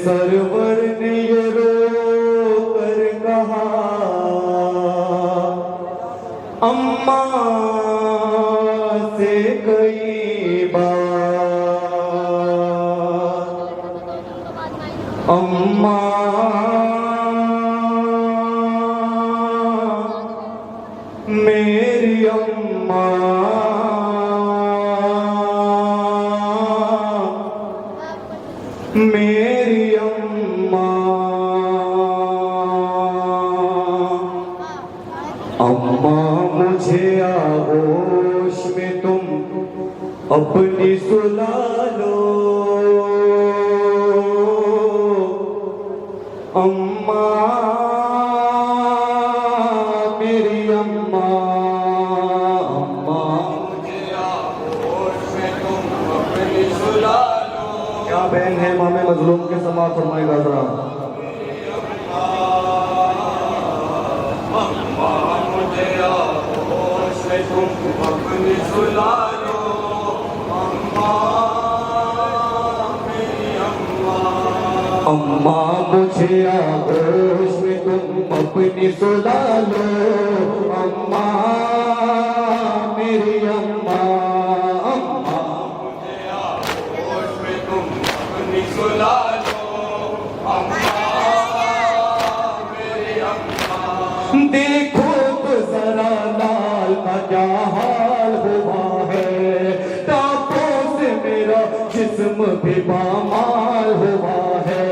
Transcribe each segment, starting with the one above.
Server ने ये रो कर कहा, अम्मा से कई बार, अम्मा मेरी अम्मा, मेरी अम्मा, अम्मा मुझे आगोश में तुम अपनी सुला लो, अम्मा मेरी अम्मा, अम्मा मुझे आगोश में तुम अपनी सुला लो। क्या बहन है मामे मजलूम के समाज फरमाएगा जरा। अम्मा मुझे आगोश में तुम अपनी सुला लो, अम्मा मेरी अम्मा, अम्मा मुझे आगोश में तुम अपनी सुला लो, अम्मा मेरी अम्मा, अम्मा मुझे आगोश में तुम अपनी सुला लो, अम्मा मेरी अम्मा। देखो तो जरा लाल का क्या हाल हुआ है, तापों से मेरा जिस्म भी पामाल हुआ है,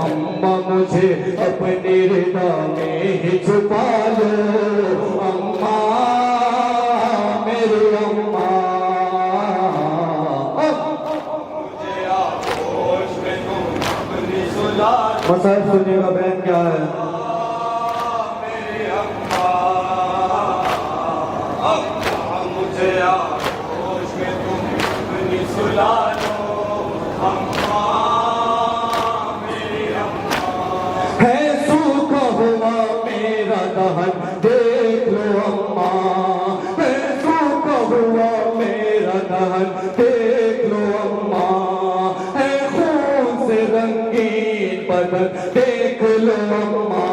अम्मा मुझे अपनी रिदा में ही छुपा लो, अम्मा मेरी अम्मा, मुझे आगोश में तुम अपनी सुला लो। मसाइल सुनिएगा बहन क्या है। मेरी अम्मा, अम्मा मुझे आगोश में तुम अपनी सुला लो, अम्मा देख लो अम्मा, है सूखा हुआ मेरा दहन देख लो अम्मा, है खून से रंगीन बदन देख लो अम्मा,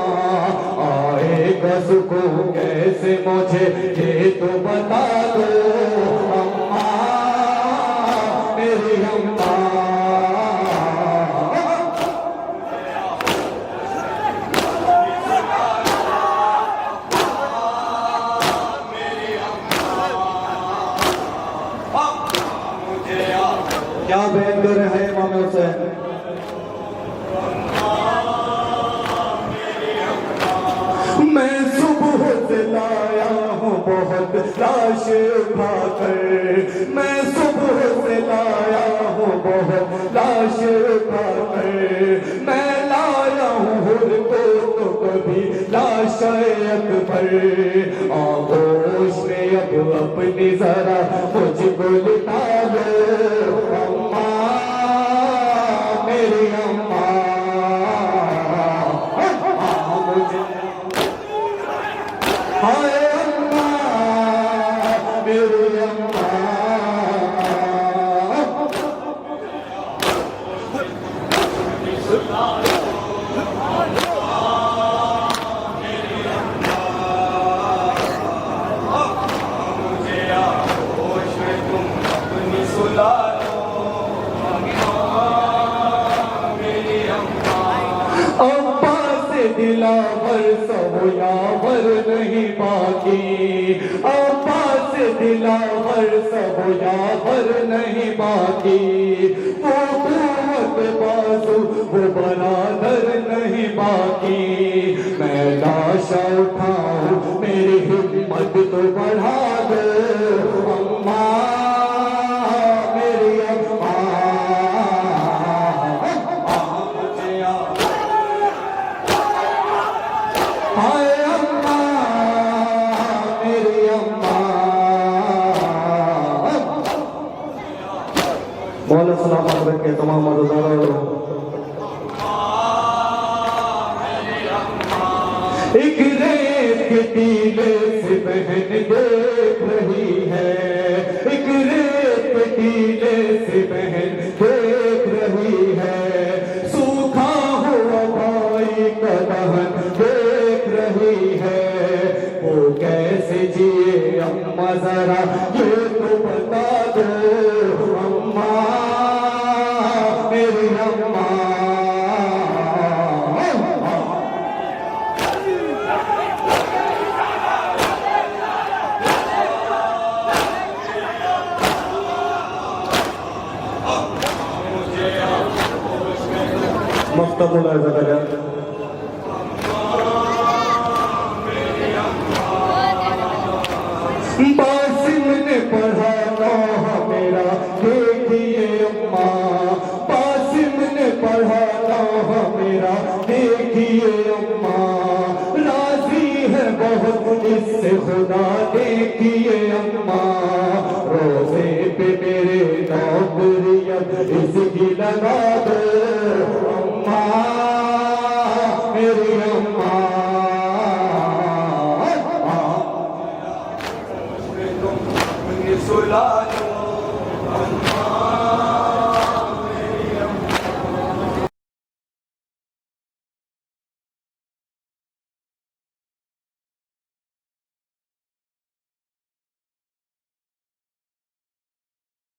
आएगा सुकून कैसे मुझे ये तो बता दो, अम्मा मेरी अम्मा। क्या बहन कर रहे हैं इमाम हुसैन। मैं सुबह से लाया हूँ बहुत लाश उठाकर, मैं सुबह से लाया हूँ बहुत लाश उठाकर, मैं लाया हूँ हुर को तो कभी लाश अकबर, आगोश में अब अपनी जरा मुझको लिटा लो, अम्मा मेरी अम्मा, मुझे हाय अम्मा मेरी अम्मा, अब्बा से दिलावर सब यावर नहीं बाकी, अब्बा से दिलावर सब यावर नहीं बाकी, वो कुव्वत बाजू वो बरादर नहीं बाकी, मैं लाशा उठाऊं मेरी हिम्मत तो बढ़ा दो, अम्मा मेरी अम्मा, हाय अम्मा मेरी अम्मा। मौला सलामत रखे तमाम मददगारों। एक रेत के टीले से बहन देख रही है, एक रेत के टीले से बहन देख रही है, लीजिए अम्मा जरा ये तो बता दो अम्मा मेरी अम्मा। मफ्ता मुलाजा करें। बासिम ने पढ़ा नौहा मेरा देखिए अम्मा, बासिम ने पढ़ा नौहा मेरा देखिए अम्मा, राजी है बहुत इससे खुदा देखिए अम्मा, रोजे पे मेरे नौकरियत इसकी लगा दो अम्मा मेरी अम्मा। सुला लो